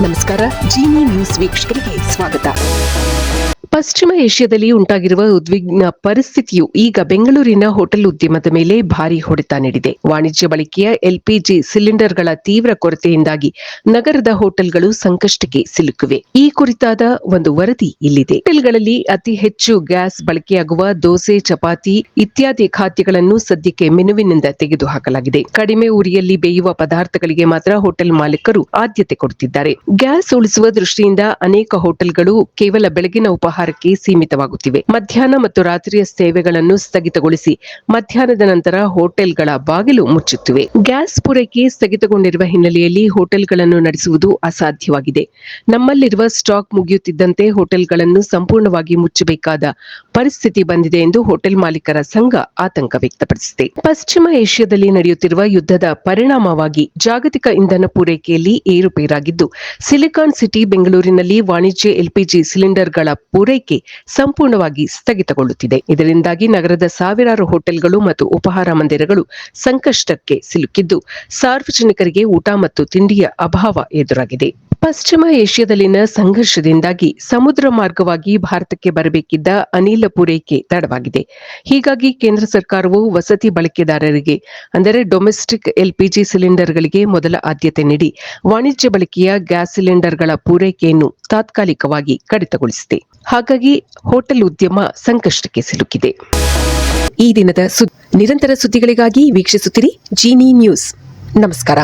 ನಮಸ್ಕಾರ. ಜಿನಿ ನ್ಯೂಸ್ ವೀಕ್ಷಕರಿಗೆ ಸ್ವಾಗತ. ಪಶ್ಚಿಮ ಏಷ್ಯಾದಲ್ಲಿ ಉಂಟಾಗಿರುವ ಉದ್ವಿಗ್ನ ಪರಿಸ್ಥಿತಿಯು ಈಗ ಬೆಂಗಳೂರಿನ ಹೋಟೆಲ್ ಉದ್ಯಮದ ಮೇಲೆ ಭಾರೀ ಹೊಡೆತ ನೀಡಿದೆ. ವಾಣಿಜ್ಯ ಬಳಕೆಯ ಎಲ್ಪಿಜಿ ಸಿಲಿಂಡರ್ಗಳ ತೀವ್ರ ಕೊರತೆಯಿಂದಾಗಿ ನಗರದ ಹೋಟೆಲ್ಗಳು ಸಂಕಷ್ಟಕ್ಕೆ ಸಿಲುಕಿವೆ. ಈ ಕುರಿತಾದ ಒಂದು ವರದಿ ಇಲ್ಲಿದೆ. ಹೋಟೆಲ್ಗಳಲ್ಲಿ ಅತಿ ಹೆಚ್ಚು ಗ್ಯಾಸ್ ಬಳಕೆಯಾಗುವ ದೋಸೆ, ಚಪಾತಿ ಇತ್ಯಾದಿ ಖಾದ್ಯಗಳನ್ನು ಸದ್ಯಕ್ಕೆ ಮೆನುವಿನಿಂದ ತೆಗೆದುಹಾಕಲಾಗಿದೆ. ಕಡಿಮೆ ಉರಿಯಲ್ಲಿ ಬೇಯುವ ಪದಾರ್ಥಗಳಿಗೆ ಮಾತ್ರ ಹೋಟೆಲ್ ಮಾಲೀಕರು ಆದ್ಯತೆ ಕೊಡುತ್ತಿದ್ದಾರೆ. ಗ್ಯಾಸ್ ಉಳಿಸುವ ದೃಷ್ಟಿಯಿಂದ ಅನೇಕ ಹೋಟೆಲ್ಗಳು ಕೇವಲ ಬೆಳಗಿನ ಉಪಹಾರಕ್ಕೆ ಸೀಮಿತವಾಗುತ್ತಿವೆ. ಮಧ್ಯಾಹ್ನ ಮತ್ತು ರಾತ್ರಿಯ ಸೇವೆಗಳನ್ನು ಸ್ಥಗಿತಗೊಳಿಸಿ ಮಧ್ಯಾಹ್ನದ ನಂತರ ಹೋಟೆಲ್ಗಳ ಬಾಗಿಲು ಮುಚ್ಚುತ್ತಿವೆ. ಗ್ಯಾಸ್ ಪೂರೈಕೆ ಸ್ಥಗಿತಗೊಂಡಿರುವ ಹಿನ್ನೆಲೆಯಲ್ಲಿ ಹೋಟೆಲ್ಗಳನ್ನು ನಡೆಸುವುದು ಅಸಾಧ್ಯವಾಗಿದೆ. ನಮ್ಮಲ್ಲಿರುವ ಸ್ಟಾಕ್ ಮುಗಿಯುತ್ತಿದ್ದಂತೆ ಹೋಟೆಲ್ಗಳನ್ನು ಸಂಪೂರ್ಣವಾಗಿ ಮುಚ್ಚಬೇಕಾದ ಪರಿಸ್ಥಿತಿ ಬಂದಿದೆ ಎಂದು ಹೋಟೆಲ್ ಮಾಲೀಕರ ಸಂಘ ಆತಂಕ ವ್ಯಕ್ತಪಡಿಸಿದೆ. ಪಶ್ಚಿಮ ಏಷ್ಯಾದಲ್ಲಿ ನಡೆಯುತ್ತಿರುವ ಯುದ್ಧದ ಪರಿಣಾಮವಾಗಿ ಜಾಗತಿಕ ಇಂಧನ ಪೂರೈಕೆಯಲ್ಲಿ ಏರುಪೇರಾಗಿದ್ದು, ಸಿಲಿಕಾನ್ ಸಿಟಿ ಬೆಂಗಳೂರಿನಲ್ಲಿ ವಾಣಿಜ್ಯ ಎಲ್ಪಿಜಿ ಸಿಲಿಂಡರ್ಗಳ ಪೂರೈಕೆ ಸಂಪೂರ್ಣವಾಗಿ ಸ್ಥಗಿತಗೊಳ್ಳುತ್ತಿದೆ. ಇದರಿಂದಾಗಿ ನಗರದ ಸಾವಿರಾರು ಹೋಟೆಲ್ಗಳು ಮತ್ತು ಉಪಹಾರ ಮಂದಿರಗಳು ಸಂಕಷ್ಟಕ್ಕೆ ಸಿಲುಕಿದ್ದು, ಸಾರ್ವಜನಿಕರಿಗೆ ಊಟ ಮತ್ತು ತಿಂಡಿಯ ಅಭಾವ ಎದುರಾಗಿದೆ. ಪಶ್ಚಿಮ ಏಷ್ಯಾದಲ್ಲಿನ ಸಂಘರ್ಷದಿಂದಾಗಿ ಸಮುದ್ರ ಮಾರ್ಗವಾಗಿ ಭಾರತಕ್ಕೆ ಬರಬೇಕಿದ್ದ ಅನಿಲ ಪೂರೈಕೆ ತಡವಾಗಿದೆ. ಹೀಗಾಗಿ ಕೇಂದ್ರ ಸರ್ಕಾರವು ವಸತಿ ಬಳಕೆದಾರರಿಗೆ ಅಂದರೆ ಡೊಮೆಸ್ಟಿಕ್ ಎಲ್ಪಿಜಿ ಸಿಲಿಂಡರ್ಗಳಿಗೆ ಮೊದಲ ಆದ್ಯತೆ ನೀಡಿ ವಾಣಿಜ್ಯ ಬಳಕೆಯ ಗ್ಯಾಸ್ ಸಿಲಿಂಡರ್ಗಳ ಪೂರೈಕೆಯನ್ನು ತಾತ್ಕಾಲಿಕವಾಗಿ ಕಡಿತಗೊಳಿಸಿದೆ. ಹಾಗಾಗಿ ಹೋಟೆಲ್ ಉದ್ಯಮ ಸಂಕಷ್ಟಕ್ಕೆ ಸಿಲುಕಿದೆ. ಈ ದಿನದ ನಿರಂತರ ಸುದ್ದಿಗಳಿಗಾಗಿ ವೀಕ್ಷಿಸುತ್ತಿರಿ ಜಿನಿ ನ್ಯೂಸ್. ನಮಸ್ಕಾರ.